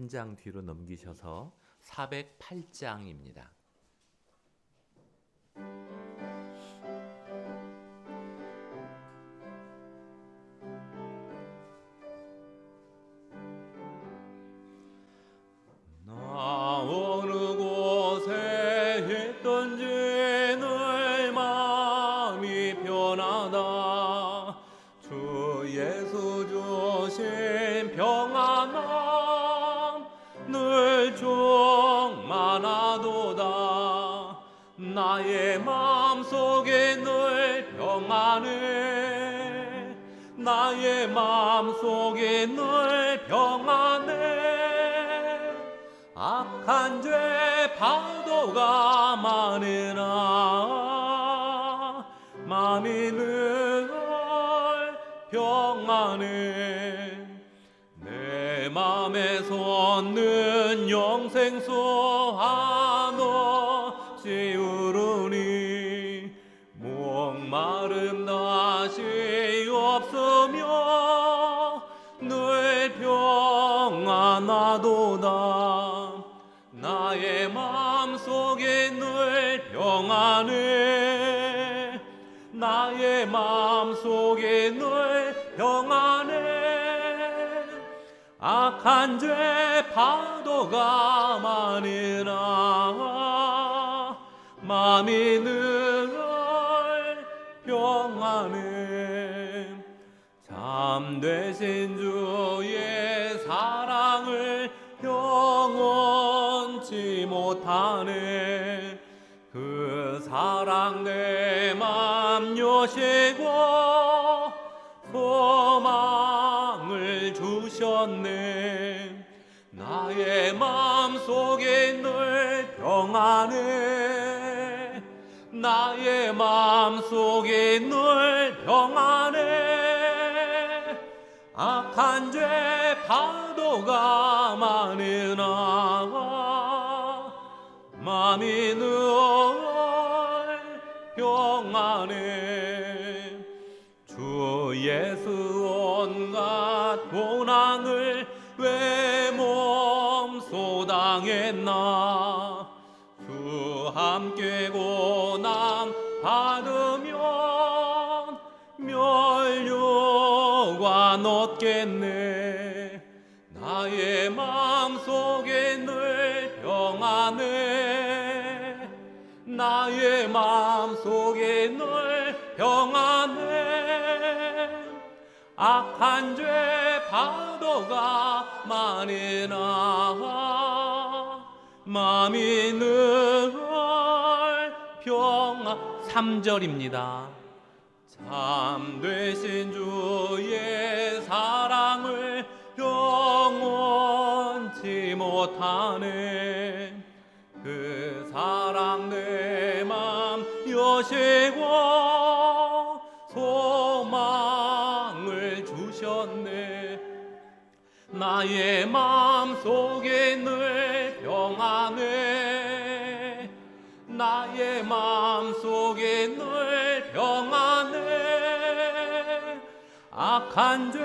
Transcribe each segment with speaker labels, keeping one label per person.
Speaker 1: 한 장 뒤로 넘기셔서 408장입니다.
Speaker 2: 나 어느 곳에 있던지 늘 마음이 편하다. 주 예수 주신 평안함 늘 충만하도다. 나의 마음속에 늘 평안해. 나의 마음속에 늘 평안해. 악한 죄 파도가 많으나 마음이 늘 평안해. 내 맘에 솟는 영생수 한없 지우르니 목마름 다시 없으며 늘 평안하도다. 나의 마음속에 늘 평안해. 나의 마음속에 늘 평안해. 악한 죄 파도가 많으나 마음이 늘 평안해. 참되신 주의 사랑을 영원치 못하네. 그 사랑 내 맘 여시고 소망을 주셨네. 나의 마음속에 늘 평안해. 나의 마음속에 늘 평안해. 악한 죄 파도가 많으나 마음이 늘 평안해. 주 예수 온갖 고난을 왜 몸소당했나. 주 함께 고난 받으면 멸류관 얻겠네. 나의 마음속에 늘 평안해. 나의 마음속에 늘 평안해. 악한 죄 파도가 많으나 마음이 늘 평안. 3절입니다. 참되신 주의 사랑을 영원치 못하네. 그 사랑 내 맘 여시고 소망을 주셨네. 나의 마음속에 늘 평안해. 나의 마음속에 늘 평안해. 악한 죄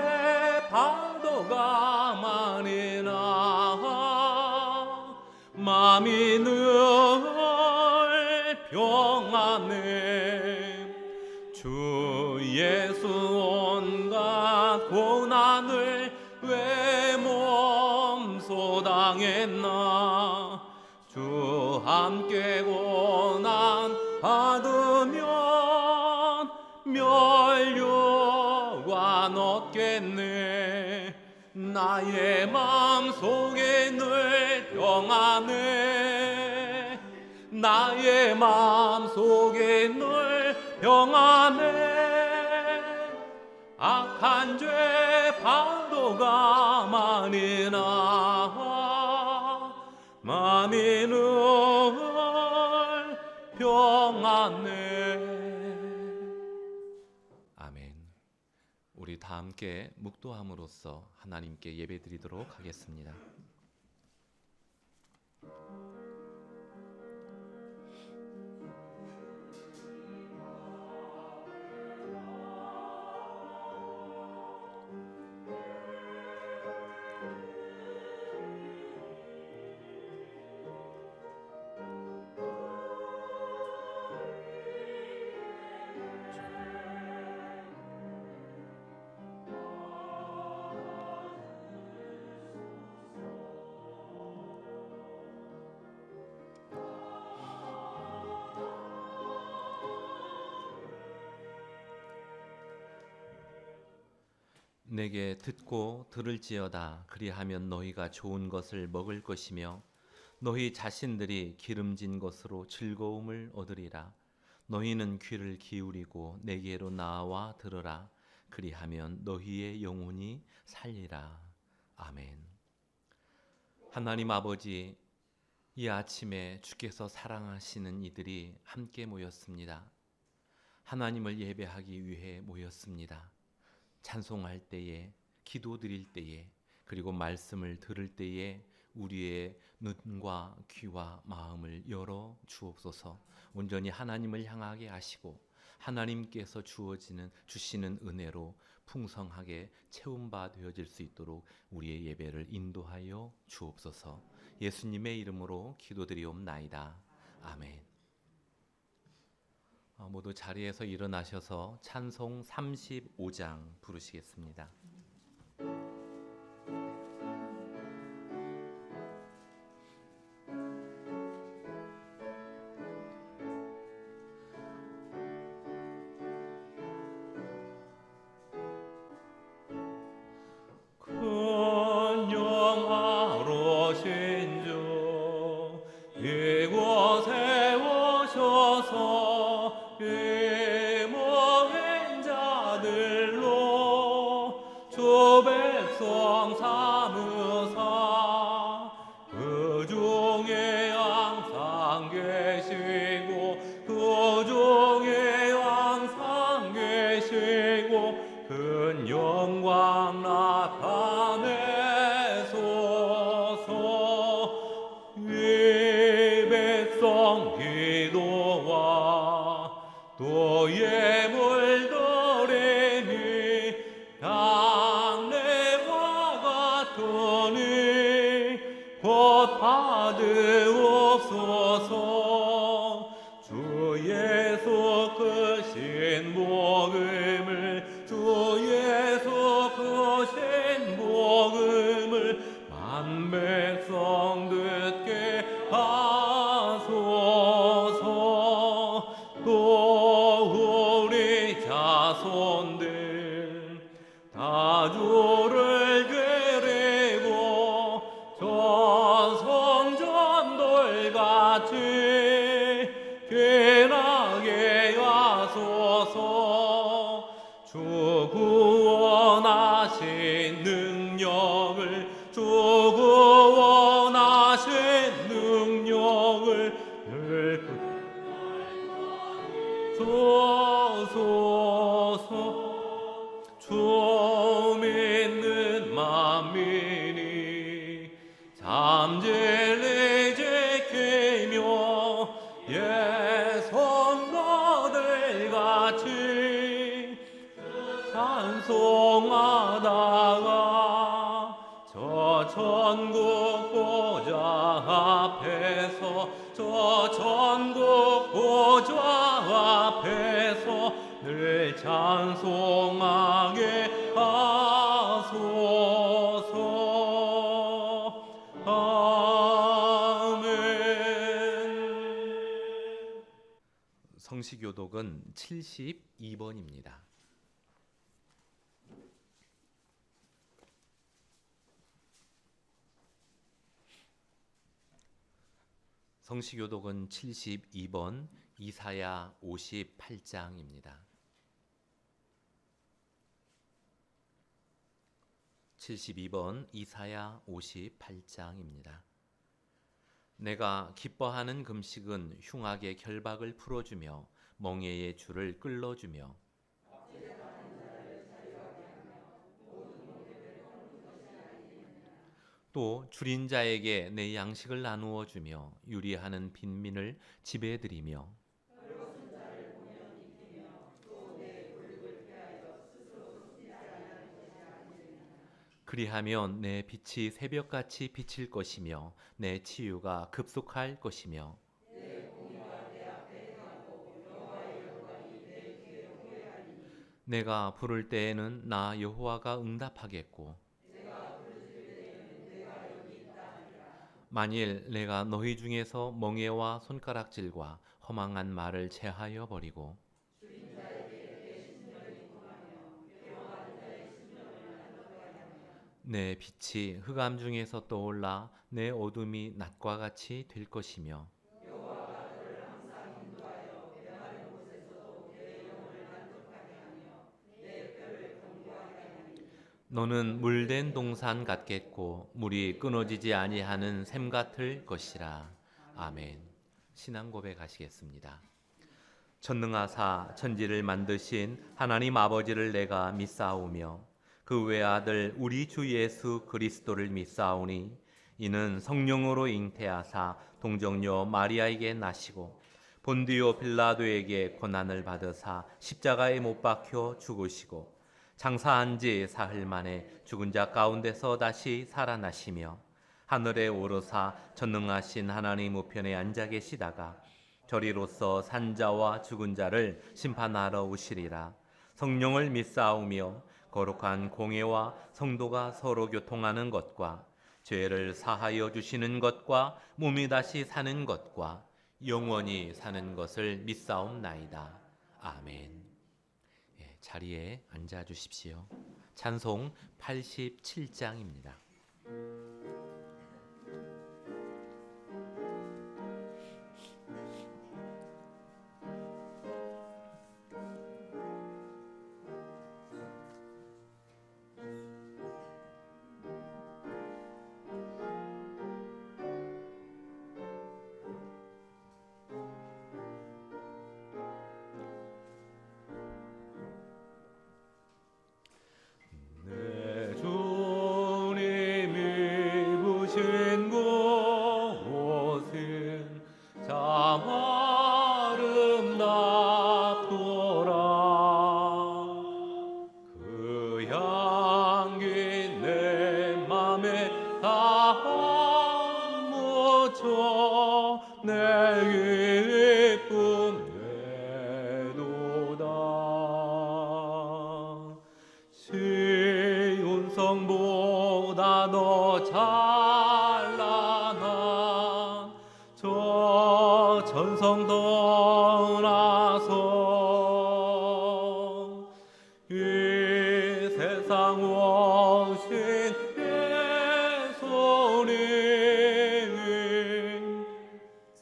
Speaker 2: 파도가 많으나 마음이 늘 평안해. 주 예수 온갖 고난을 왜 몸소당했나. 주 함께 고난 받으면 멸류관 얻겠네. 나의 마음속에 늘 평안해. 나의 마음속에 늘 평안해. 악한 죄 파도가 많으나 마음이 늘 평안해.
Speaker 1: 아멘. 우리 다 함께 묵도함으로써 하나님께 예배드리도록 하겠습니다. 내게 듣고 들을지어다. 그리하면 너희가 좋은 것을 먹을 것이며 너희 자신들이 기름진 것으로 즐거움을 얻으리라. 너희는 귀를 기울이고 내게로 나와 들으라. 그리하면 너희의 영혼이 살리라. 아멘. 하나님 아버지, 이 아침에 주께서 사랑하시는 이들이 함께 모였습니다. 하나님을 예배하기 위해 모였습니다. 찬송할 때에, 기도드릴 때에, 그리고 말씀을 들을 때에 우리의 눈과 귀와 마음을 열어 주옵소서. 온전히 하나님을 향하게 하시고 하나님께서 주시는 은혜로 풍성하게 채움바 되어질 수 있도록 우리의 예배를 인도하여 주옵소서. 예수님의 이름으로 기도드리옵나이다. 아멘. 모두 자리에서 일어나셔서 찬송 35장 부르시겠습니다.
Speaker 2: 큰 영화로신 주 이곳에 오셔서 모인 자들로 주 백성 삼으사 그 중에 항상 계시고 그 중에 항상 계시고 큰 영광 나타내소서. 이 백성 기도와 또 예물 드리니 당례와 같으니 곧 받으옵소서. 주 예수 크신 복음을 주 예수 크신 복음을 만 백성 듣게 하소서. 또 우리 자손들 다 주를 드리고 전성전돌같이 귀하게 하소서. 주 구원하신 능력을 주 구원하신 능력을 늘 주소서. 주 믿는 만민이 잠진리 지키며 예성가들 같이 찬송하다가 저 천국 보좌 앞에서 저 천국 보좌 앞에서 늘 찬송하게 하소서. 아멘.
Speaker 1: 성시교독은 72번입니다. 성시교독은 72번 이사야 58장입니다. 72번 이사야 58장입니다. 내가 기뻐하는 금식은 흉악의 결박을 풀어주며 멍에의 줄을 끌어주며 또 줄인 자에게 내 양식을 나누어 주며 유리하는 빈민을 지배드리며 그리하면 내 빛이 새벽같이 비칠 것이며 내 치유가 급속할 것이며 내가 부를 때에는 나 여호와가 응답하겠고 만일 내가 너희 중에서 멍에와 손가락질과 허망한 말을 제하여 버리고 내 빛이 흑암 중에서 떠올라 내 어둠이 낮과 같이 될 것이며 너는 물된 동산 같겠고 물이 끊어지지 아니하는 샘 같을 것이라. 아멘. 신앙 고백하시겠습니다. 전능하사 천지를 만드신 하나님 아버지를 내가 믿사오며 그 외아들 우리 주 예수 그리스도를 믿사오니 이는 성령으로 잉태하사 동정녀 마리아에게 나시고 본디오 빌라도에게 고난을 받으사 십자가에 못 박혀 죽으시고 장사한 지 사흘 만에 죽은 자 가운데서 다시 살아나시며 하늘에 오르사 전능하신 하나님 우편에 앉아 계시다가 저리로서 산자와 죽은 자를 심판하러 오시리라. 성령을 믿사오며 거룩한 공예와 성도가 서로 교통하는 것과 죄를 사하여 주시는 것과 몸이 다시 사는 것과 영원히 사는 것을 믿사옵나이다. 아멘. 자리에 앉아 주십시오. 찬송 87장입니다.
Speaker 2: 시온성보다 더 찬란한 저 전성 떠나서 이 세상 오신 예수님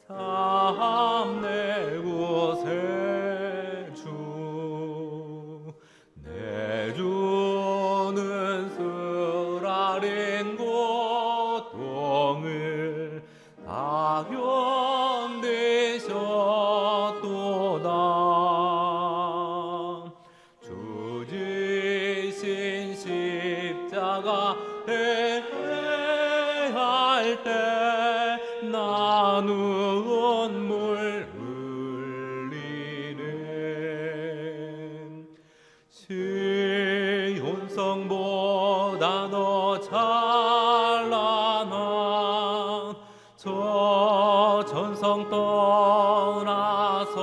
Speaker 2: 참 내 구세주 내 주는 쓰라린 고통을 다 견디셨도다 주 지신 십자가 대할 때 나 눈물 흘리네 시온성보다 더 찬란한 저 전성 떠나서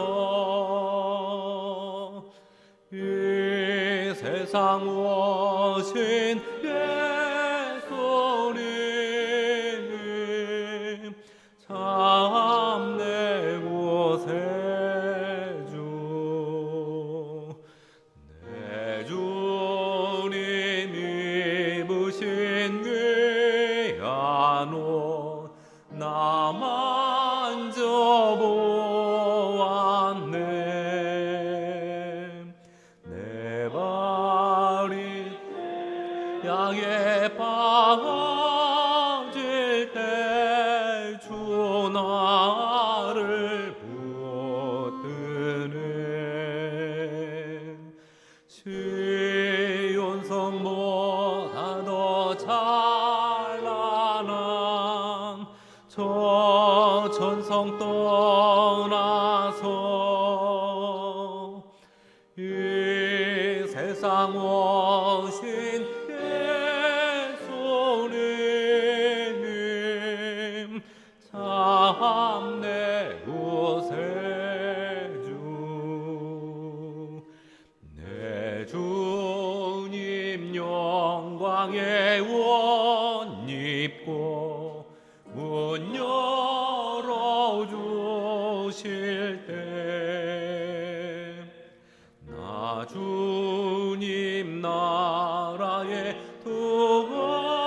Speaker 2: 이 세상 오신 예수님 참 내 구세주 내 주님 입으신 귀한 옷 나 만져보았네 내 발이 양에 빠질 때 주 나를 붙드네 시온성보다 더 찬란한 저 전성 떠나서 이 세상 오신 예수님 참 내 구세주 내 주님 영광의 옷 입고 문 열어주실 때 나 주님 나라에 두고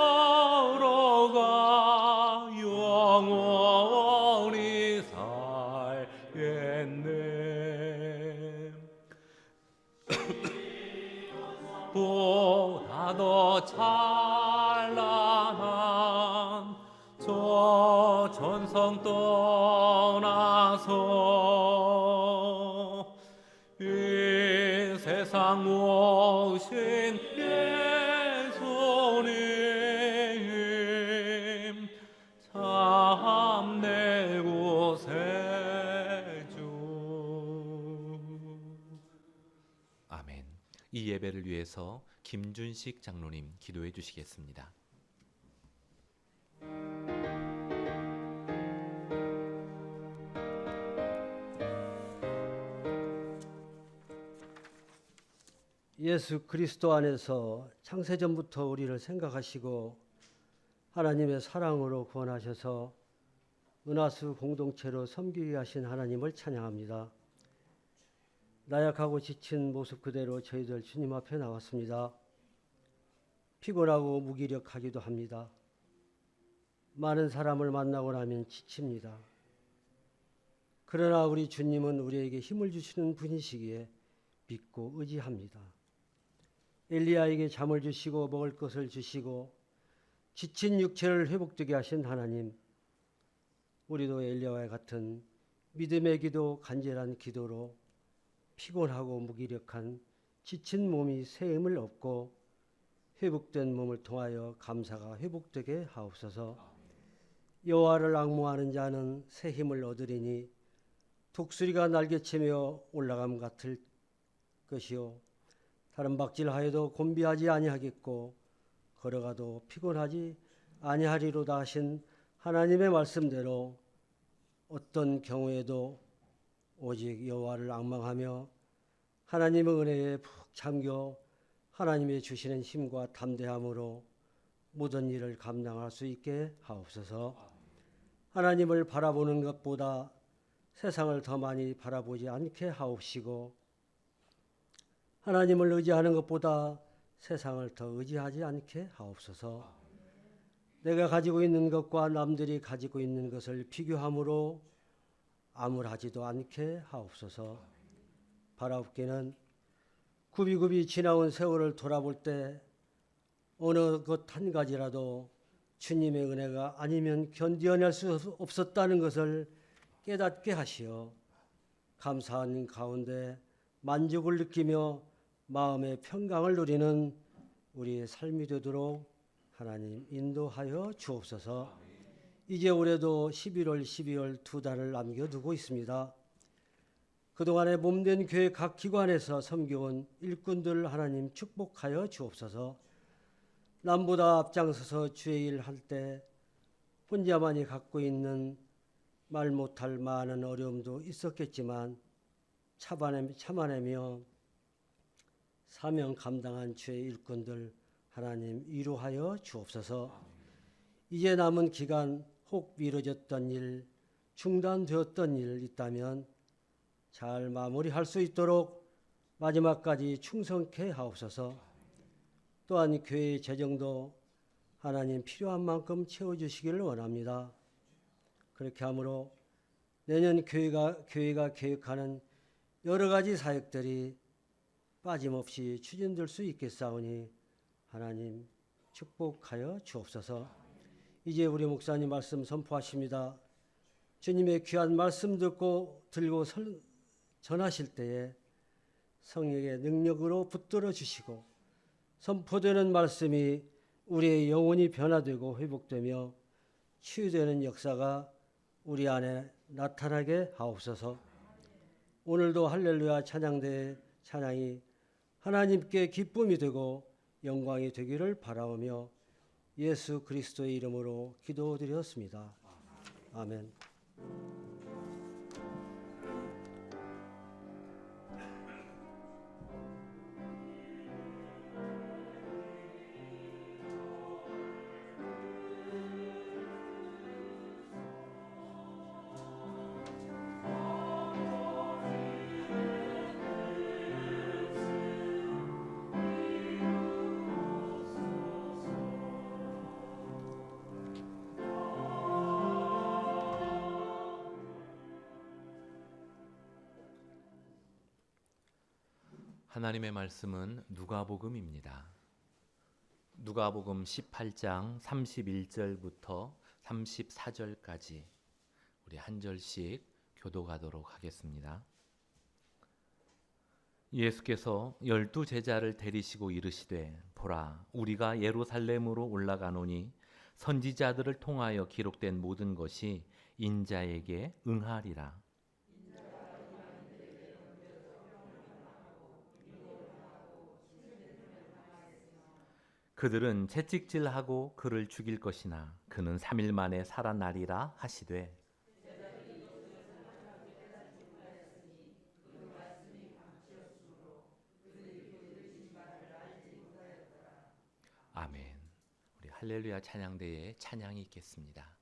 Speaker 2: 삼성 떠나서 이 세상 오신 예수님 참내 구세주.
Speaker 1: 아멘. 이 예배를 위해서 김준식 장로님 기도해 주시겠습니다.
Speaker 3: 예수 그리스도 안에서 창세전부터 우리를 생각하시고 하나님의 사랑으로 구원하셔서 은하수 공동체로 섬기게 하신 하나님을 찬양합니다. 나약하고 지친 모습 그대로 저희들 주님 앞에 나왔습니다. 피곤하고 무기력하기도 합니다. 많은 사람을 만나고 나면 지칩니다. 그러나 우리 주님은 우리에게 힘을 주시는 분이시기에 믿고 의지합니다. 엘리야에게 잠을 주시고 먹을 것을 주시고 지친 육체를 회복되게 하신 하나님, 우리도 엘리야와 같은 믿음의 기도, 간절한 기도로 피곤하고 무기력한 지친 몸이 새 힘을 얻고 회복된 몸을 통하여 감사가 회복되게 하옵소서. 여호와를 앙모하는 자는 새 힘을 얻으리니 독수리가 날개치며 올라감 같을 것이요 다른 박질하여도 곤비하지 아니하겠고 걸어가도 피곤하지 아니하리로다 하신 하나님의 말씀대로 어떤 경우에도 오직 여호와를 앙망하며 하나님의 은혜에 푹 잠겨 하나님의 주시는 힘과 담대함으로 모든 일을 감당할 수 있게 하옵소서. 하나님을 바라보는 것보다 세상을 더 많이 바라보지 않게 하옵시고 하나님을 의지하는 것보다 세상을 더 의지하지 않게 하옵소서. 내가 가지고 있는 것과 남들이 가지고 있는 것을 비교함으로 암울하지도 않게 하옵소서. 바라옵기는 굽이굽이 지나온 세월을 돌아볼 때 어느 것 한 가지라도 주님의 은혜가 아니면 견디어낼 수 없었다는 것을 깨닫게 하시어 감사한 가운데 만족을 느끼며 마음의 평강을 누리는 우리의 삶이 되도록 하나님 인도하여 주옵소서. 이제 올해도 11월, 12월 두 달을 남겨두고 있습니다. 그동안에 몸된 교회 각 기관에서 섬겨온 일꾼들 하나님 축복하여 주옵소서. 남보다 앞장서서 주의 일 할 때 혼자만이 갖고 있는 말 못할 많은 어려움도 있었겠지만 참아내며 사명 감당한 주의 일꾼들 하나님 위로하여 주옵소서. 이제 남은 기간 혹 미뤄졌던 일, 중단되었던 일 있다면 잘 마무리할 수 있도록 마지막까지 충성케 하옵소서. 또한 교회의 재정도 하나님 필요한 만큼 채워주시기를 원합니다. 그렇게 하므로 내년 교회가 계획하는 여러 가지 사역들이 빠짐없이 추진될 수 있겠사오니 하나님 축복하여 주옵소서. 이제 우리 목사님 말씀 선포하십니다. 주님의 귀한 말씀 들고 전하실 때에 성령의 능력으로 붙들어 주시고 선포되는 말씀이 우리의 영혼이 변화되고 회복되며 치유되는 역사가 우리 안에 나타나게 하옵소서. 오늘도 할렐루야 찬양대의 찬양이 하나님께 기쁨이 되고 영광이 되기를 바라오며 예수 그리스도의 이름으로 기도드렸습니다. 아멘.
Speaker 1: 하나님의 말씀은 누가복음입니다. 누가복음 18장 31절부터 34절까지 우리 한 절씩 교독하도록 하겠습니다. 예수께서 12 제자를 데리시고 이르시되 보라 우리가 예루살렘으로 올라가노니 선지자들을 통하여 기록된 모든 것이 인자에게 응하리라. 그들은 채찍질하고 그를 죽일 것이나 그는 3일 만에 살아나리라 하시되 아멘. 우리 할렐루야 찬양대에 찬양이 있겠습니다.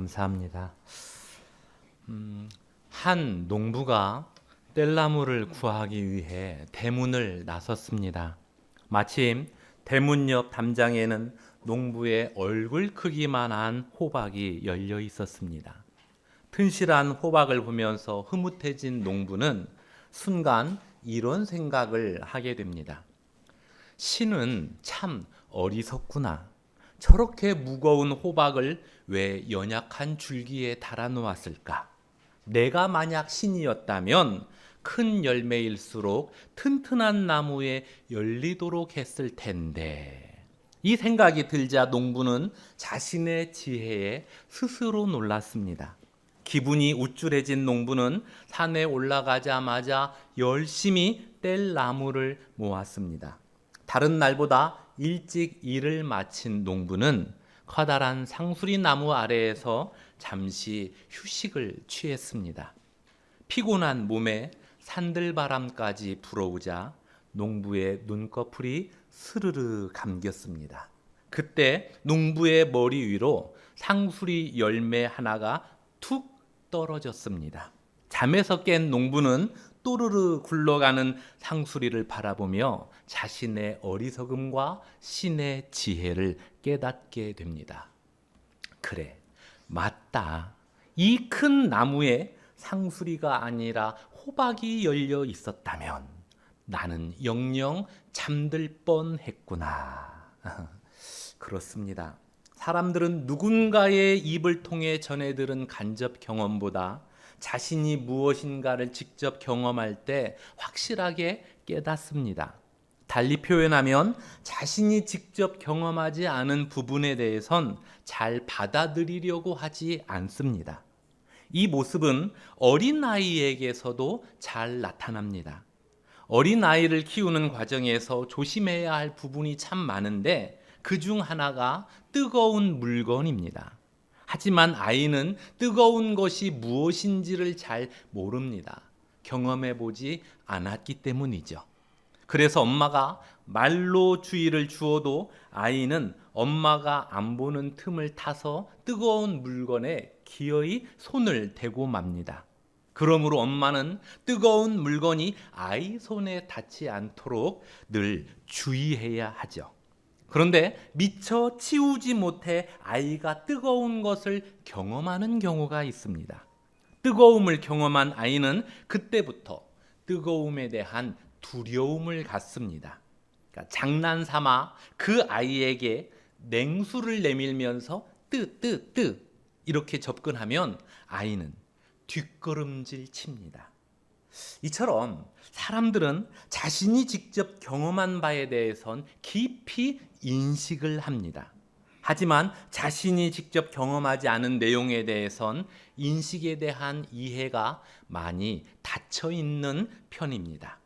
Speaker 1: 감사합니다. 한 농부가 뗄나무를 구하기 위해 대문을 나섰습니다. 마침 대문 옆 담장에는 농부의 얼굴 크기만한 호박이 열려 있었습니다. 튼실한 호박을 보면서 흐뭇해진 농부는 순간 이런 생각을 하게 됩니다. 신은 참 어리석구나. 저렇게 무거운 호박을 왜 연약한 줄기에 달아 놓았을까? 내가 만약 신이었다면 큰 열매일수록 튼튼한 나무에 열리도록 했을 텐데. 이 생각이 들자 농부는 자신의 지혜에 스스로 놀랐습니다. 기분이 우쭐해진 농부는 산에 올라가자마자 열심히 뗄 나무를 모았습니다. 다른 날보다 일찍 일을 마친 농부는 커다란 상수리 나무 아래에서 잠시 휴식을 취했습니다. 피곤한 몸에 산들바람까지 불어오자 농부의 눈꺼풀이 스르르 감겼습니다. 그때 농부의 머리 위로 상수리 열매 하나가 툭 떨어졌습니다. 잠에서 깬 농부는 또르르 굴러가는 상수리를 바라보며 자신의 어리석음과 신의 지혜를 깨닫게 됩니다. 그래, 맞다. 이 큰 나무에 상수리가 아니라 호박이 열려 있었다면 나는 영영 잠들 뻔했구나. 그렇습니다. 사람들은 누군가의 입을 통해 전해 들은 간접 경험보다 자신이 무엇인가를 직접 경험할 때 확실하게 깨닫습니다. 달리 표현하면 자신이 직접 경험하지 않은 부분에 대해선 잘 받아들이려고 하지 않습니다. 이 모습은 어린아이에게서도 잘 나타납니다. 어린아이를 키우는 과정에서 조심해야 할 부분이 참 많은데 그중 하나가 뜨거운 물건입니다. 하지만 아이는 뜨거운 것이 무엇인지를 잘 모릅니다. 경험해 보지 않았기 때문이죠. 그래서 엄마가 말로 주의를 주어도 아이는 엄마가 안 보는 틈을 타서 뜨거운 물건에 기어이 손을 대고 맙니다. 그러므로 엄마는 뜨거운 물건이 아이 손에 닿지 않도록 늘 주의해야 하죠. 그런데 미처 치우지 못해 아이가 뜨거운 것을 경험하는 경우가 있습니다. 뜨거움을 경험한 아이는 그때부터 뜨거움에 대한 두려움을 갖습니다. 그러니까 장난삼아 그 아이에게 냉수를 내밀면서 뜨 이렇게 접근하면 아이는 뒷걸음질 칩니다. 이처럼 사람들은 자신이 직접 경험한 바에 대해선 깊이 인식을 합니다. 하지만 자신이 직접 경험하지 않은 내용에 대해선 인식에 대한 이해가 많이 닫혀 있는 편입니다.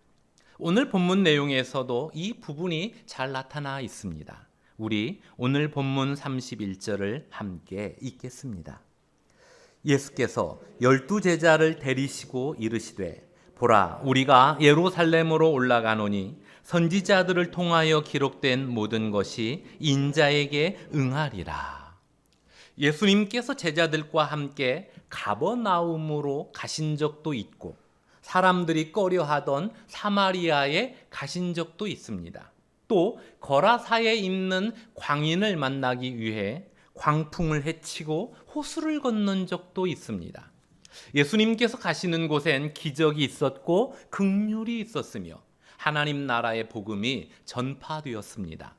Speaker 1: 오늘 본문 내용에서도 이 부분이 잘 나타나 있습니다. 우리 오늘 본문 31절을 함께 읽겠습니다. 예수께서 12제자를 데리시고 이르시되 보라, 우리가 예루살렘으로 올라가노니 선지자들을 통하여 기록된 모든 것이 인자에게 응하리라. 예수님께서 제자들과 함께 가버나움으로 가신 적도 있고 사람들이 꺼려하던 사마리아에 가신 적도 있습니다. 또 거라사에 있는 광인을 만나기 위해 광풍을 헤치고 호수를 건넌 적도 있습니다. 예수님께서 가시는 곳엔 기적이 있었고 긍휼이 있었으며 하나님 나라의 복음이 전파되었습니다.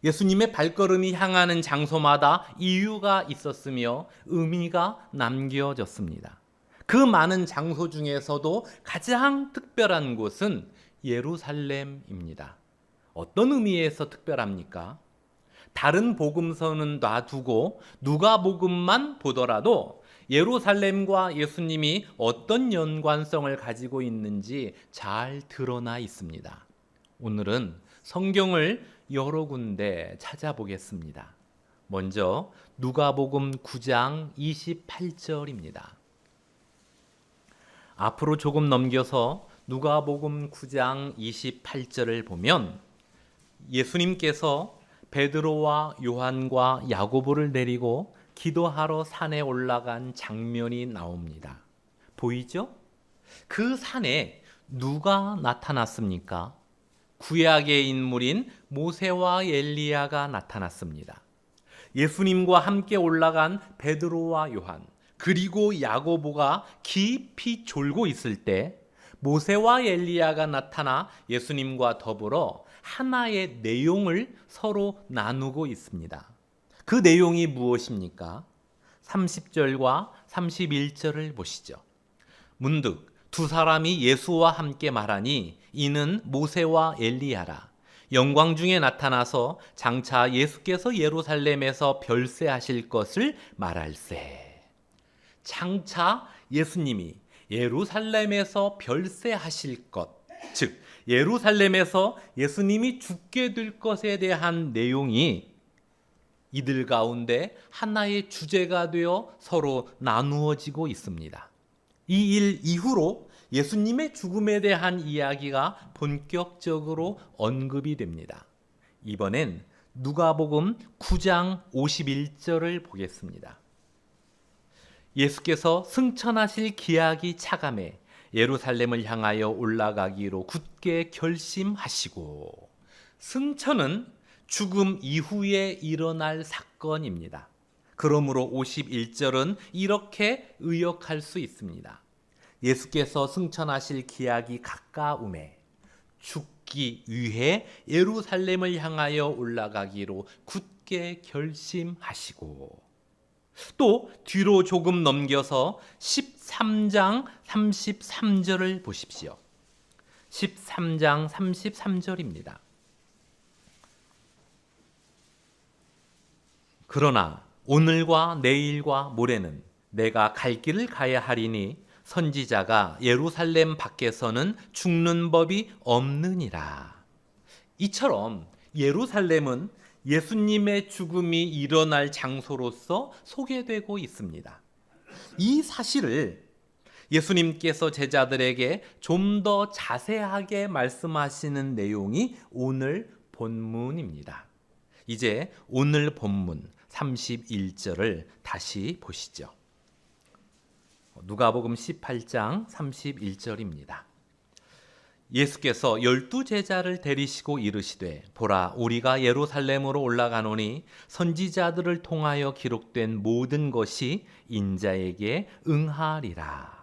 Speaker 1: 예수님의 발걸음이 향하는 장소마다 이유가 있었으며 의미가 남겨졌습니다. 그 많은 장소 중에서도 가장 특별한 곳은 예루살렘입니다. 어떤 의미에서 특별합니까? 다른 복음서는 놔두고 누가복음만 보더라도 예루살렘과 예수님이 어떤 연관성을 가지고 있는지 잘 드러나 있습니다. 오늘은 성경을 여러 군데 찾아보겠습니다. 먼저 누가복음 9장 28절입니다. 앞으로 조금 넘겨서 누가복음 9장 28절을 보면 예수님께서 베드로와 요한과 야고보를 데리고 기도하러 산에 올라간 장면이 나옵니다. 보이죠? 그 산에 누가 나타났습니까? 구약의 인물인 모세와 엘리야가 나타났습니다. 예수님과 함께 올라간 베드로와 요한, 그리고 야고보가 깊이 졸고 있을 때 모세와 엘리야가 나타나 예수님과 더불어 하나의 내용을 서로 나누고 있습니다. 그 내용이 무엇입니까? 30절과 31절을 보시죠. 문득 두 사람이 예수와 함께 말하니 이는 모세와 엘리야라. 영광 중에 나타나서 장차 예수께서 예루살렘에서 별세하실 것을 말할세. 장차 예수님이 예루살렘에서 별세하실 것, 즉 예루살렘에서 예수님이 죽게 될 것에 대한 내용이 이들 가운데 하나의 주제가 되어 서로 나누어지고 있습니다. 이 일 이후로 예수님의 죽음에 대한 이야기가 본격적으로 언급이 됩니다. 이번엔 누가복음 9장 51절을 보겠습니다. 예수께서 승천하실 기약이 차감해 예루살렘을 향하여 올라가기로 굳게 결심하시고, 승천은 죽음 이후에 일어날 사건입니다. 그러므로 51절은 이렇게 의역할 수 있습니다. 예수께서 승천하실 기약이 가까움에 죽기 위해 예루살렘을 향하여 올라가기로 굳게 결심하시고, 또 뒤로 조금 넘겨서 13장 33절을 보십시오. 13장 33절입니다. 그러나 오늘과 내일과 모레는 내가 갈 길을 가야 하리니 선지자가 예루살렘 밖에서는 죽는 법이 없느니라. 이처럼 예루살렘은 예수님의 죽음이 일어날 장소로서 소개되고 있습니다. 이 사실을 예수님께서 제자들에게 좀 더 자세하게 말씀하시는 내용이 오늘 본문입니다. 이제 오늘 본문 31절을 다시 보시죠. 누가복음 18장 31절입니다. 예수께서 12제자를 데리시고 이르시되 보라 우리가 예루살렘으로 올라가노니 선지자들을 통하여 기록된 모든 것이 인자에게 응하리라.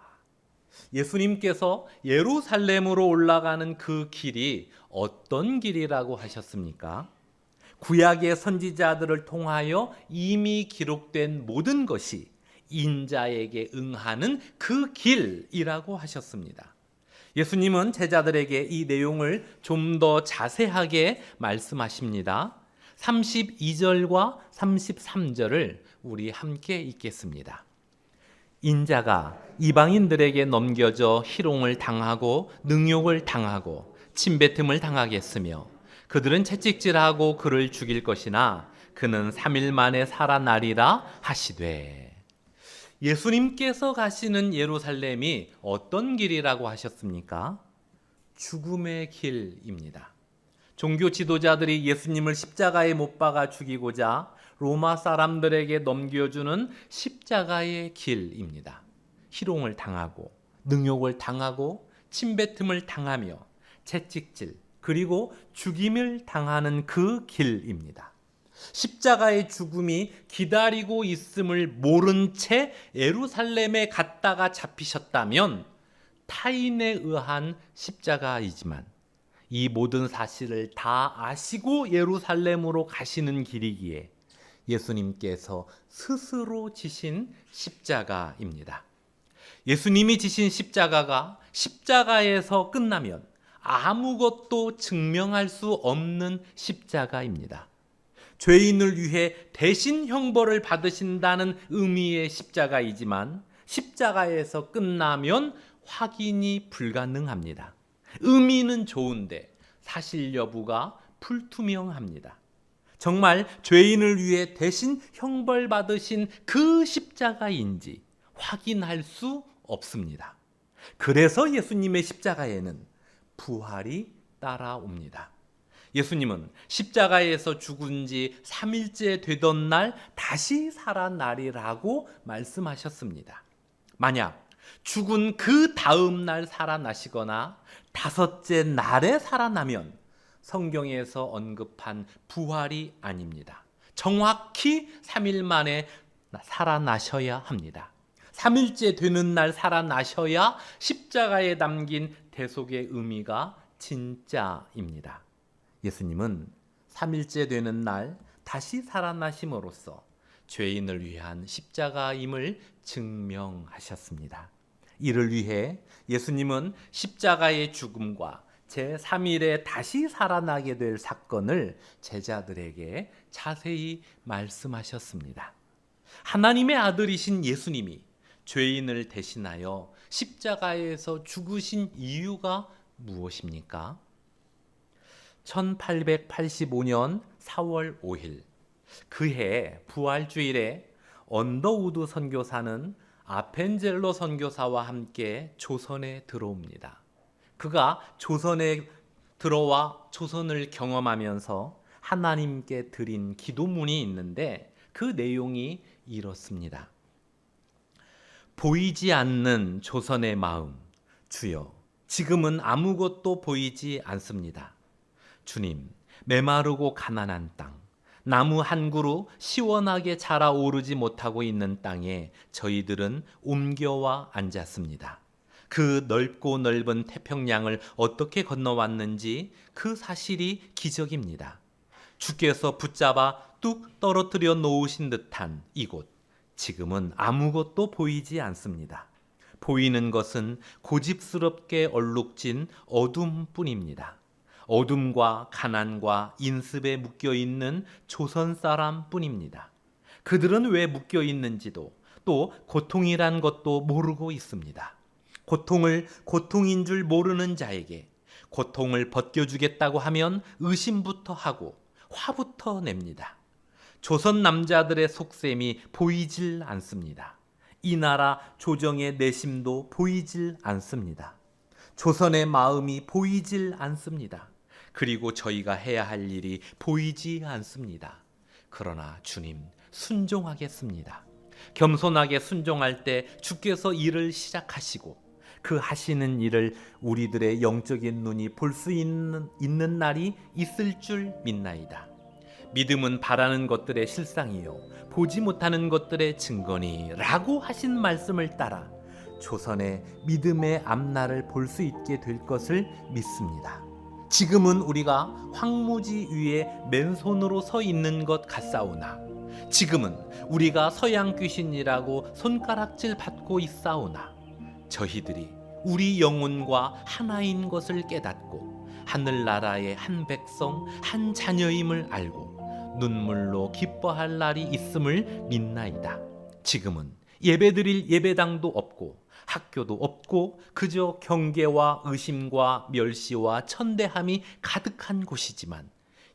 Speaker 1: 예수님께서 예루살렘으로 올라가는 그 길이 어떤 길이라고 하셨습니까? 구약의 선지자들을 통하여 이미 기록된 모든 것이 인자에게 응하는 그 길이라고 하셨습니다. 예수님은 제자들에게 이 내용을 좀 더 자세하게 말씀하십니다. 32절과 33절을 우리 함께 읽겠습니다. 인자가 이방인들에게 넘겨져 희롱을 당하고 능욕을 당하고 침뱉음을 당하겠으며 그들은 채찍질하고 그를 죽일 것이나 그는 3일 만에 살아나리라 하시되, 예수님께서 가시는 예루살렘이 어떤 길이라고 하셨습니까? 죽음의 길입니다. 종교 지도자들이 예수님을 십자가에 못 박아 죽이고자 로마 사람들에게 넘겨주는 십자가의 길입니다. 희롱을 당하고 능욕을 당하고 침뱉음을 당하며 채찍질 그리고 죽임을 당하는 그 길입니다. 십자가의 죽음이 기다리고 있음을 모른 채 예루살렘에 갔다가 잡히셨다면 타인에 의한 십자가이지만 이 모든 사실을 다 아시고 예루살렘으로 가시는 길이기에 예수님께서 스스로 지신 십자가입니다. 예수님이 지신 십자가가 십자가에서 끝나면 아무것도 증명할 수 없는 십자가입니다. 죄인을 위해 대신 형벌을 받으신다는 의미의 십자가이지만 십자가에서 끝나면 확인이 불가능합니다. 의미는 좋은데 사실 여부가 불투명합니다. 정말 죄인을 위해 대신 형벌 받으신 그 십자가인지 확인할 수 없습니다. 그래서 예수님의 십자가에는 부활이 따라옵니다. 예수님은 십자가에서 죽은 지 3일째 되던 날 다시 살아나리라고 말씀하셨습니다. 만약 죽은 그 다음 날 살아나시거나 5째 날에 살아나면 성경에서 언급한 부활이 아닙니다. 정확히 3일 만에 살아나셔야 합니다. 3일째 되는 날 살아나셔야 십자가에 담긴 대속의 의미가 진짜입니다. 예수님은 3일째 되는 날 다시 살아나심으로써 죄인을 위한 십자가임을 증명하셨습니다. 이를 위해 예수님은 십자가의 죽음과 제3일에 다시 살아나게 될 사건을 제자들에게 자세히 말씀하셨습니다. 하나님의 아들이신 예수님이 죄인을 대신하여 십자가에서 죽으신 이유가 무엇입니까? 1885년 4월 5일 그해 부활주일에 언더우드 선교사는 아펜젤로 선교사와 함께 조선에 들어옵니다. 그가 조선에 들어와 조선을 경험하면서 하나님께 드린 기도문이 있는데 그 내용이 이렇습니다. 보이지 않는 조선의 마음, 주여, 지금은 아무것도 보이지 않습니다. 주님, 메마르고 가난한 땅, 나무 한 그루 시원하게 자라오르지 못하고 있는 땅에 저희들은 옮겨와 앉았습니다. 그 넓고 넓은 태평양을 어떻게 건너왔는지 그 사실이 기적입니다. 주께서 붙잡아 뚝 떨어뜨려 놓으신 듯한 이곳, 지금은 아무것도 보이지 않습니다. 보이는 것은 고집스럽게 얼룩진 어둠뿐입니다. 어둠과 가난과 인습에 묶여있는 조선 사람뿐입니다. 그들은 왜 묶여있는지도 또 고통이란 것도 모르고 있습니다. 고통을 고통인 줄 모르는 자에게 고통을 벗겨주겠다고 하면 의심부터 하고 화부터 냅니다. 조선 남자들의 속셈이 보이질 않습니다. 이 나라 조정의 내심도 보이질 않습니다. 조선의 마음이 보이질 않습니다. 그리고 저희가 해야 할 일이 보이지 않습니다. 그러나 주님, 순종하겠습니다. 겸손하게 순종할 때 주께서 일을 시작하시고 그 하시는 일을 우리들의 영적인 눈이 볼 수 있는 날이 있을 줄 믿나이다. 믿음은 바라는 것들의 실상이요 보지 못하는 것들의 증거니 라고 하신 말씀을 따라 조선의 믿음의 앞날을 볼 수 있게 될 것을 믿습니다. 지금은 우리가 황무지 위에 맨손으로 서 있는 것 같사오나 지금은 우리가 서양 귀신이라고 손가락질 받고 있사오나 저희들이 우리 영혼과 하나인 것을 깨닫고 하늘나라의 한 백성 한 자녀임을 알고 눈물로 기뻐할 날이 있음을 믿나이다. 지금은 예배드릴 예배당도 없고 학교도 없고 그저 경계와 의심과 멸시와 천대함이 가득한 곳이지만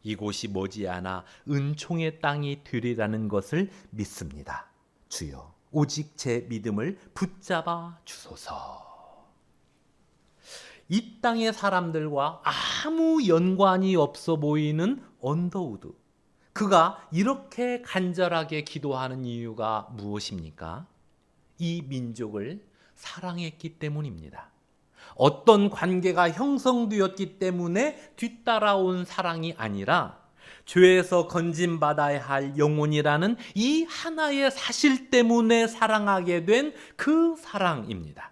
Speaker 1: 이곳이 머지않아 은총의 땅이 되리라는 것을 믿습니다. 주여, 오직 제 믿음을 붙잡아 주소서. 이 땅의 사람들과 아무 연관이 없어 보이는 언더우드, 그가 이렇게 간절하게 기도하는 이유가 무엇입니까? 이 민족을 사랑했기 때문입니다. 어떤 관계가 형성되었기 때문에 뒤따라온 사랑이 아니라 죄에서 건진받아야 할 영혼이라는 이 하나의 사실 때문에 사랑하게 된 그 사랑입니다.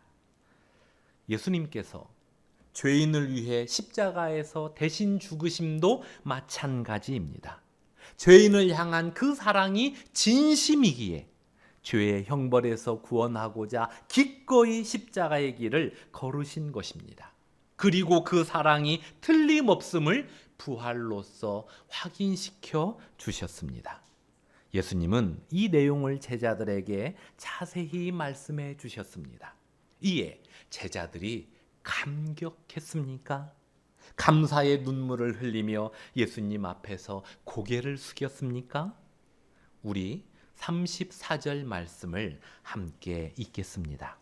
Speaker 1: 예수님께서 죄인을 위해 십자가에서 대신 죽으심도 마찬가지입니다. 죄인을 향한 그 사랑이 진심이기에 죄의 형벌에서 구원하고자 기꺼이 십자가의 길을 걸으신 것입니다. 그리고 그 사랑이 틀림없음을 부활로서 확인시켜 주셨습니다. 예수님은 이 내용을 제자들에게 자세히 말씀해 주셨습니다. 이에 제자들이 감격했습니까? 감사의 눈물을 흘리며 예수님 앞에서 고개를 숙였습니까? 우리 34절 말씀을 함께 읽겠습니다.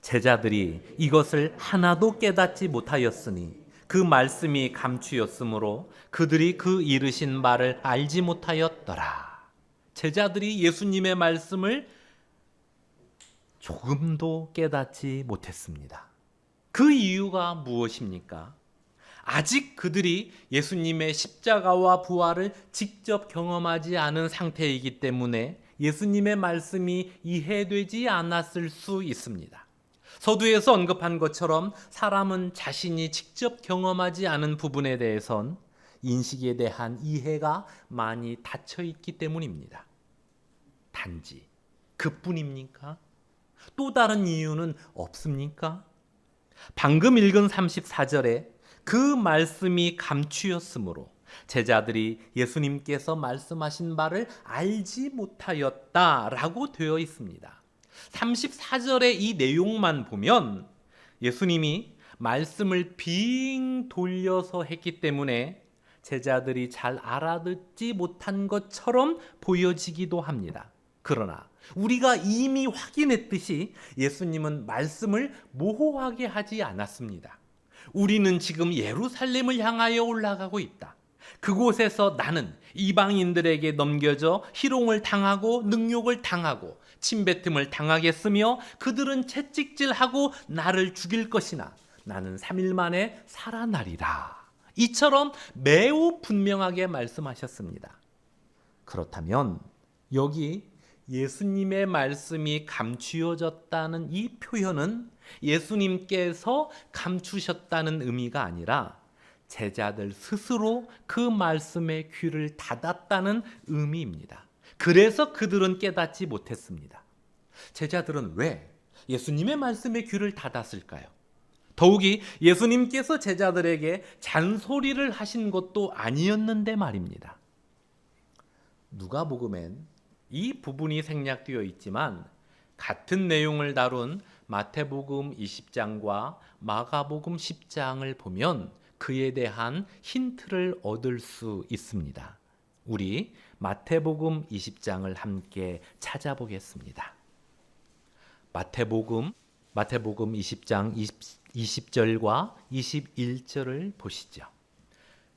Speaker 1: 제자들이 이것을 하나도 깨닫지 못하였으니 그 말씀이 감추였으므로 그들이 그 이르신 말을 알지 못하였더라. 제자들이 예수님의 말씀을 조금도 깨닫지 못했습니다. 그 이유가 무엇입니까? 아직 그들이 예수님의 십자가와 부활을 직접 경험하지 않은 상태이기 때문에 예수님의 말씀이 이해되지 않았을 수 있습니다. 서두에서 언급한 것처럼 사람은 자신이 직접 경험하지 않은 부분에 대해선 인식에 대한 이해가 많이 닫혀 있기 때문입니다. 단지 그뿐입니까? 또 다른 이유는 없습니까? 방금 읽은 34절에 그 말씀이 감추였으므로 제자들이 예수님께서 말씀하신 바를 알지 못하였다라고 되어 있습니다. 34절의 이 내용만 보면 예수님이 말씀을 빙 돌려서 했기 때문에 제자들이 잘 알아듣지 못한 것처럼 보여지기도 합니다. 그러나 우리가 이미 확인했듯이 예수님은 말씀을 모호하게 하지 않았습니다. 우리는 지금 예루살렘을 향하여 올라가고 있다. 그곳에서 나는 이방인들에게 넘겨져 희롱을 당하고 능욕을 당하고 침뱉음을 당하겠으며 그들은 채찍질하고 나를 죽일 것이나 나는 3일 만에 살아나리라. 이처럼 매우 분명하게 말씀하셨습니다. 그렇다면 여기 예수님의 말씀이 감추어졌다는 이 표현은 예수님께서 감추셨다는 의미가 아니라 제자들 스스로 그 말씀에 귀를 닫았다는 의미입니다. 그래서 그들은 깨닫지 못했습니다. 제자들은 왜 예수님의 말씀에 귀를 닫았을까요? 더욱이 예수님께서 제자들에게 잔소리를 하신 것도 아니었는데 말입니다. 누가복음엔 이 부분이 생략되어 있지만 같은 내용을 다룬 마태복음 20장과 마가복음 10장을 보면 그에 대한 힌트를 얻을 수 있습니다. 우리 마태복음 20장을 함께 찾아보겠습니다. 마태복음 20장 20절과 21절을 보시죠.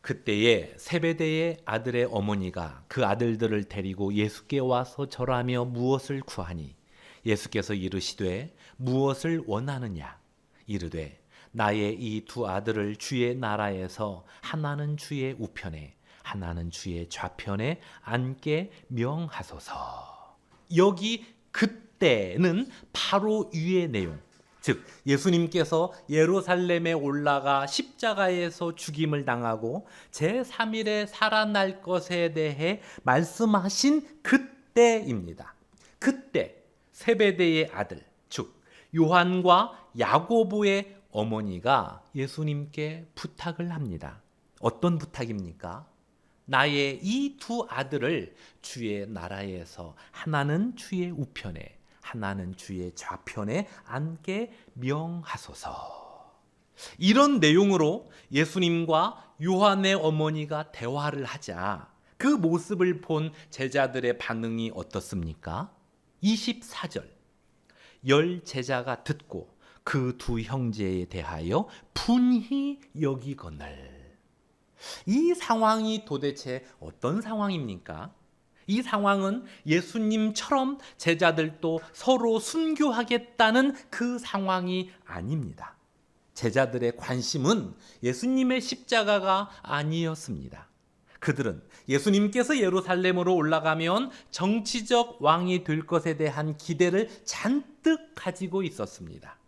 Speaker 1: 그때에 세베대의 아들의 어머니가 그 아들들을 데리고 예수께 와서 절하며 무엇을 구하니 예수께서 이르시되 무엇을 원하느냐 이르되 나의 이 두 아들을 주의 나라에서 하나는 주의 우편에 하나는 주의 좌편에 앉게 명하소서. 여기 그때는 바로 위의 내용, 즉 예수님께서 예루살렘에 올라가 십자가에서 죽임을 당하고 제3일에 살아날 것에 대해 말씀하신 그때입니다. 그때 세베대의 아들, 즉 요한과 야고보의 어머니가 예수님께 부탁을 합니다. 어떤 부탁입니까? 나의 이 두 아들을 주의 나라에서 하나는 주의 우편에 하나는 주의 좌편에 앉게 명하소서. 이런 내용으로 예수님과 요한의 어머니가 대화를 하자 그 모습을 본 제자들의 반응이 어떻습니까? 24절. 10 제자가 듣고 그 두 형제에 대하여 분히 여기거늘. 이 상황이 도대체 어떤 상황입니까? 이 상황은 예수님처럼 제자들도 서로 순교하겠다는 그 상황이 아닙니다. 제자들의 관심은 예수님의 십자가가 아니었습니다. 그들은 예수님께서 예루살렘으로 올라가면 정치적 왕이 될 것에 대한 기대를 잔뜩 가지고 있었습니다.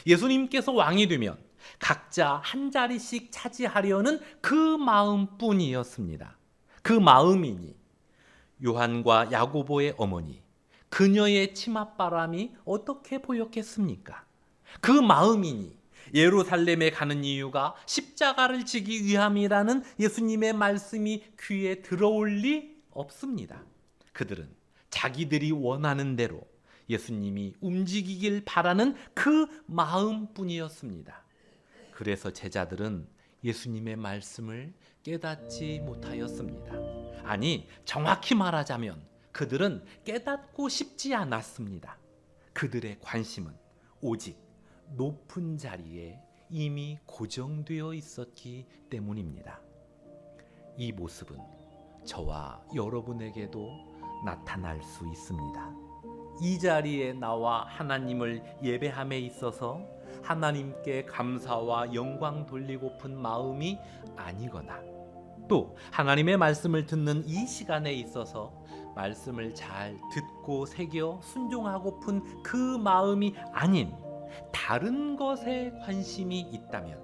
Speaker 1: 예수님께서 왕이 되면 각자 한 자리씩 차지하려는 그 마음뿐이었습니다. 그 마음이니 요한과 야고보의 어머니, 그녀의 치맛바람이 어떻게 보였겠습니까? 그 마음이니 예루살렘에 가는 이유가 십자가를 지기 위함이라는 예수님의 말씀이 귀에 들어올 리 없습니다. 그들은 자기들이 원하는 대로 예수님이 움직이길 바라는 그 마음뿐이었습니다. 그래서 제자들은 예수님의 말씀을 깨닫지 못하였습니다. 아니, 정확히 말하자면 그들은 깨닫고 싶지 않았습니다. 그들의 관심은 오직 높은 자리에 이미 고정되어 있었기 때문입니다. 이 모습은 저와 여러분에게도 나타날 수 있습니다. 이 자리에 나와 하나님을 예배함에 있어서 하나님께 감사와 영광 돌리고픈 마음이 아니거나 또 하나님의 말씀을 듣는 이 시간에 있어서 말씀을 잘 듣고 새겨 순종하고픈 그 마음이 아닌 다른 것에 관심이 있다면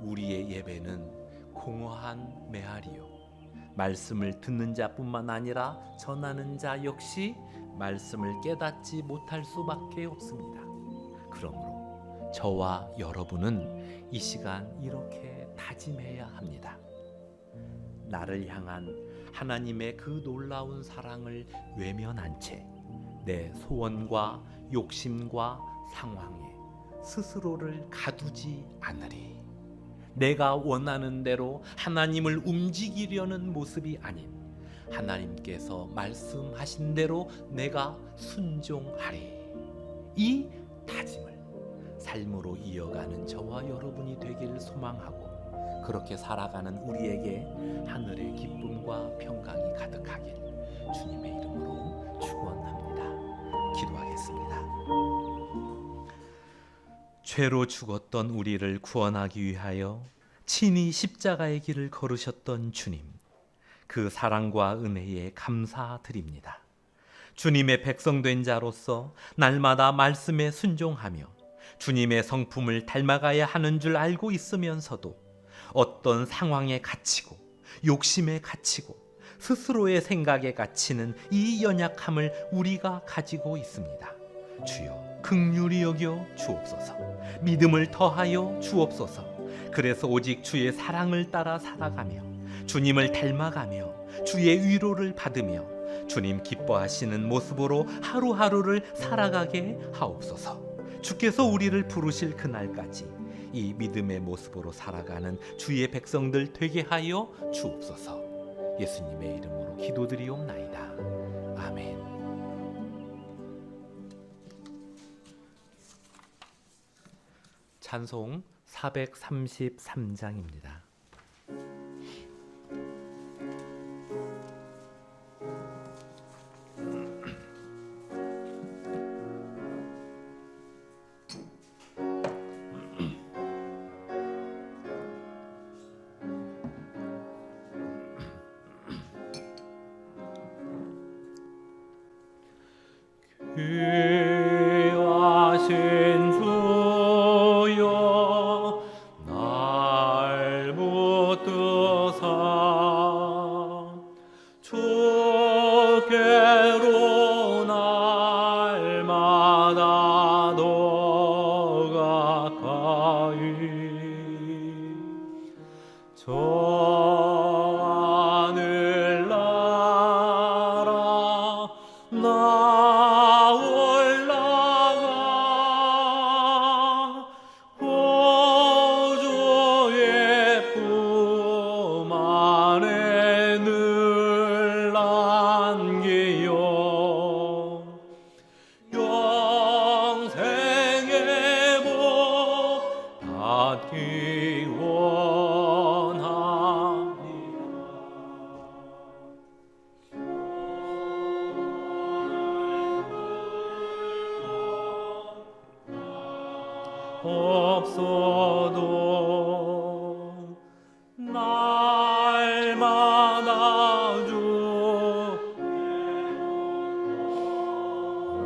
Speaker 1: 우리의 예배는 공허한 메아리요, 말씀을 듣는 자뿐만 아니라 전하는 자 역시 말씀을 깨닫지 못할 수밖에 없습니다. 그러므로 저와 여러분은 이 시간 이렇게 다짐해야 합니다. 나를 향한 하나님의 그 놀라운 사랑을 외면한 채 내 소원과 욕심과 상황에 스스로를 가두지 않으리. 내가 원하는 대로 하나님을 움직이려는 모습이 아닌 하나님께서 말씀하신 대로 내가 순종하리. 이 다짐을 삶으로 이어가는 저와 여러분이 되기를 소망하고, 그렇게 살아가는 우리에게 하늘의 기쁨과 평강이 가득하길 주님의 이름으로 축원합니다. 기도하겠습니다. 죄로 죽었던 우리를 구원하기 위하여 친히 십자가의 길을 걸으셨던 주님, 그 사랑과 은혜에 감사드립니다. 주님의 백성된 자로서 날마다 말씀에 순종하며 주님의 성품을 닮아가야 하는 줄 알고 있으면서도 어떤 상황에 갇히고 욕심에 갇히고 스스로의 생각에 갇히는 이 연약함을 우리가 가지고 있습니다. 주여 긍휼히 여겨 주옵소서. 믿음을 더하여 주옵소서. 그래서 오직 주의 사랑을 따라 살아가며 주님을 닮아가며 주의 위로를 받으며 주님 기뻐하시는 모습으로 하루하루를 살아가게 하옵소서. 주께서 우리를 부르실 그날까지 이 믿음의 모습으로 살아가는 주의 백성들 되게 하여 주옵소서. 예수님의 이름으로 기도드리옵나이다. 아멘. 찬송 433장입니다.
Speaker 2: 귀하신 주여 날 붙드사 주께로 날마다 더 가까이 저 하늘나라 나 올라가 구주의 품 안에 늘 안기요 영생의 복 받기 원하니라. 없어도 날마다 주께로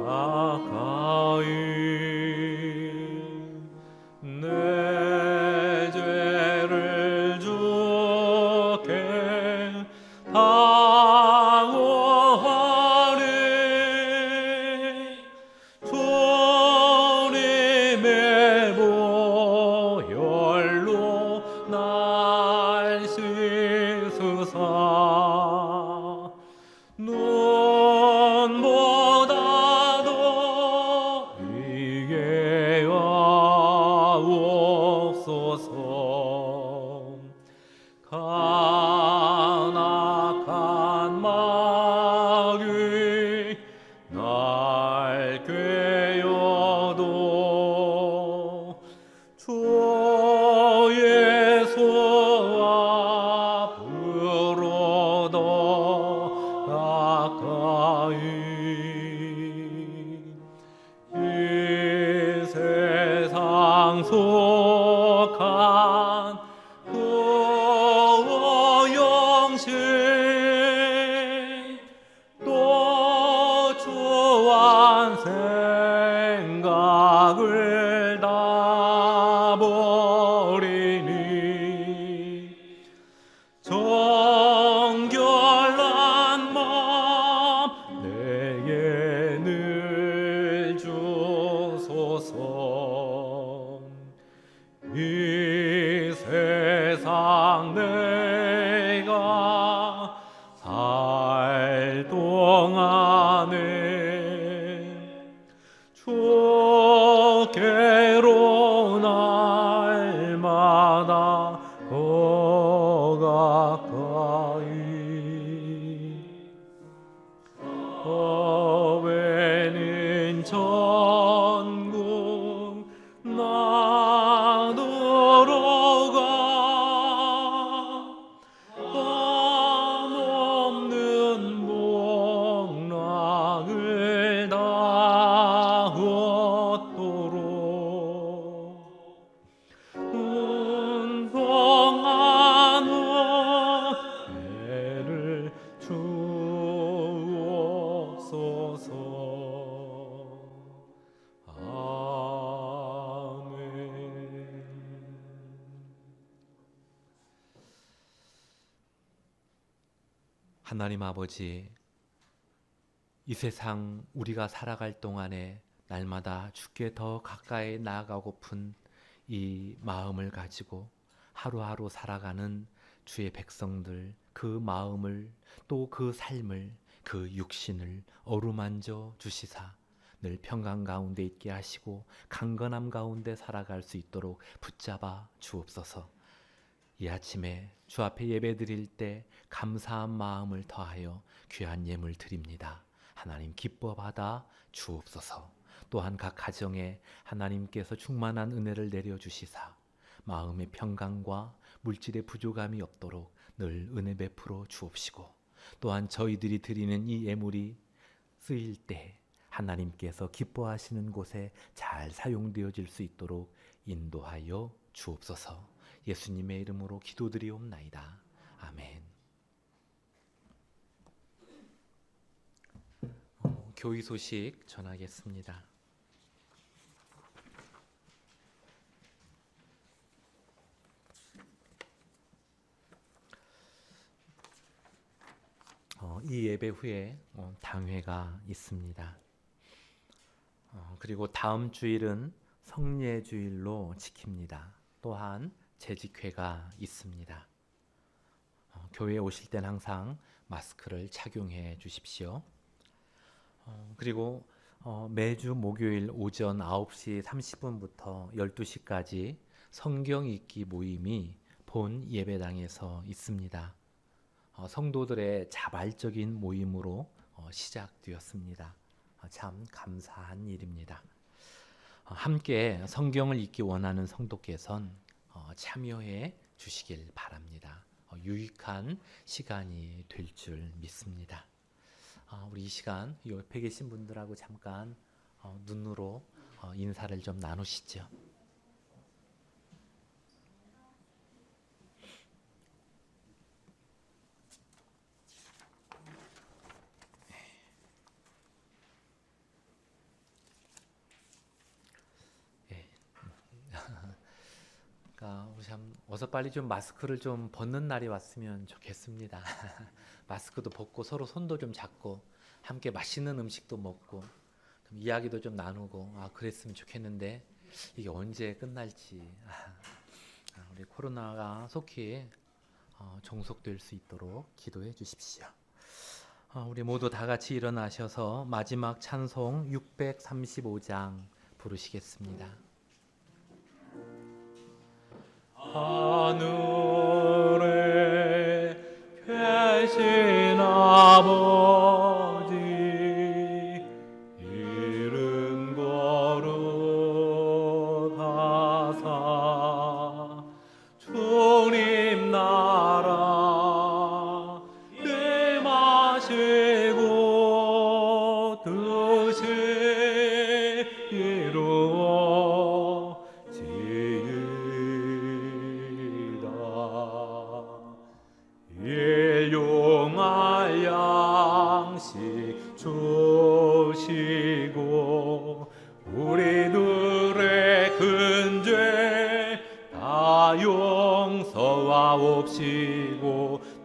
Speaker 2: 가까이 내 죄를 주께 당하리. 주님의 보혈로 날 씻으사 눈보다도 이게 하옵소서. 간악한 마귀 날 꾀어도 주의 수 앞으로 더 가까이 이 세상 동안에 주께로 날마다 더 가까이 어웨는 전국 나누러 가 한없는 복락을 다 얻도록 운동한 은혜를 주옵소서. 아멘.
Speaker 1: 하나님 아버지, 이 세상 우리가 살아갈 동안에 날마다 주께 더 가까이 나아가고픈 이 마음을 가지고 하루하루 살아가는 주의 백성들, 그 마음을 또 그 삶을, 그 육신을 어루만져 주시사 늘 평강 가운데 있게 하시고 강건함 가운데 살아갈 수 있도록 붙잡아 주옵소서. 이 아침에 주 앞에 예배 드릴 때 감사한 마음을 더하여 귀한 예물 드립니다. 하나님 기뻐 받아 주옵소서. 또한 각 가정에 하나님께서 충만한 은혜를 내려주시사 마음의 평강과 물질의 부족함이 없도록 늘 은혜 베풀어 주옵시고, 또한 저희들이 드리는 이 예물이 쓰일 때 하나님께서 기뻐하시는 곳에 잘 사용되어질 수 있도록 인도하여 주옵소서. 예수님의 이름으로 기도드리옵나이다. 아멘. 교회 소식 전하겠습니다. 이 예배 후에 당회가 있습니다. 그리고 다음 주일은 성례주일로 지킵니다. 또한 재직회가 있습니다. 교회에 오실 땐 항상 마스크를 착용해 주십시오. 그리고 매주 목요일 오전 9시 30분부터 12시까지 성경 읽기 모임이 본 예배당에서 있습니다. 성도들의 자발적인 모임으로 시작되었습니다. 참 감사한 일입니다. 함께 성경을 읽기 원하는 성도께서는 참여해 주시길 바랍니다. 유익한 시간이 될 줄 믿습니다. 우리 이 시간 옆에 계신 분들하고 잠깐 눈으로 인사를 좀 나누시죠. 우리 참 어서 빨리 좀 마스크를 좀 벗는 날이 왔으면 좋겠습니다. 마스크도 벗고 서로 손도 좀 잡고 함께 맛있는 음식도 먹고 이야기도 좀 나누고 그랬으면 좋겠는데 이게 언제 끝날지 우리 코로나가 속히 종속될 수 있도록 기도해 주십시오. 우리 모두 다 같이 일어나셔서 마지막 찬송 635장 부르시겠습니다.
Speaker 2: 하늘에 계신 아버지 이름 거룩하사 주님 나라 임하시고 뜻이 일용할 양식 주시고 우리들의 근죄 다 용서하옵시고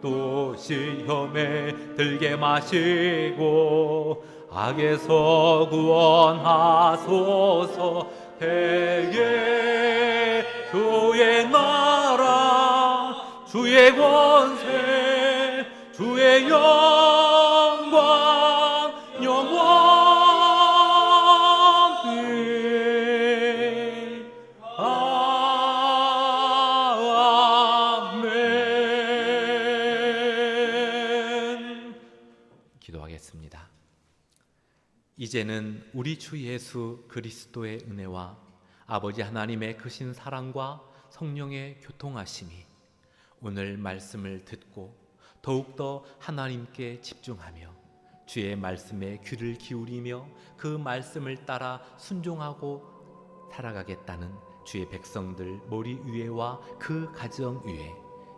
Speaker 2: 또 시험에 들게 마시고 악에서 구원하소서. 대개 주의 나라 주의 권세 주의 영광
Speaker 1: 이제는 우리 주 예수 그리스도의 은혜와 아버지 하나님의 크신 사랑과 성령의 교통하심이 오늘 말씀을 듣고 더욱더 하나님께 집중하며 주의 말씀에 귀를 기울이며 그 말씀을 따라 순종하고 살아가겠다는 주의 백성들 머리 위에와 그 가정 위에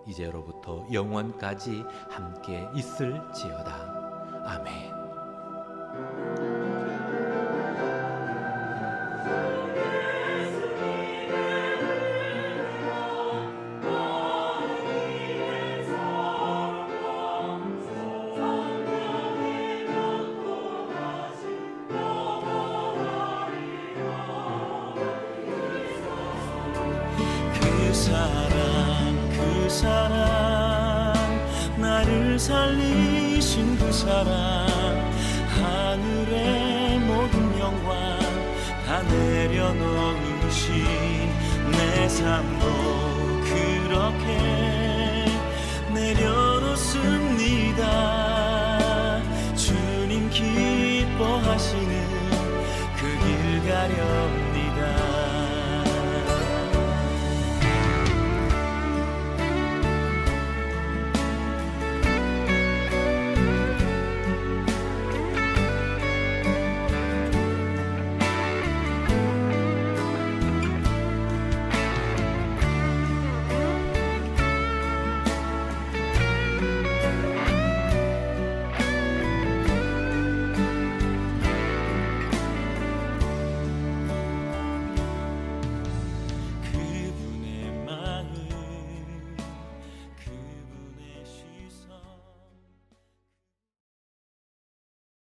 Speaker 1: 이제로부터 영원까지 함께 있을지어다. 아멘.
Speaker 4: 그 사랑 나를 살리신 그 사랑 하늘의 모든 영광 다 내려놓으신 내 삶도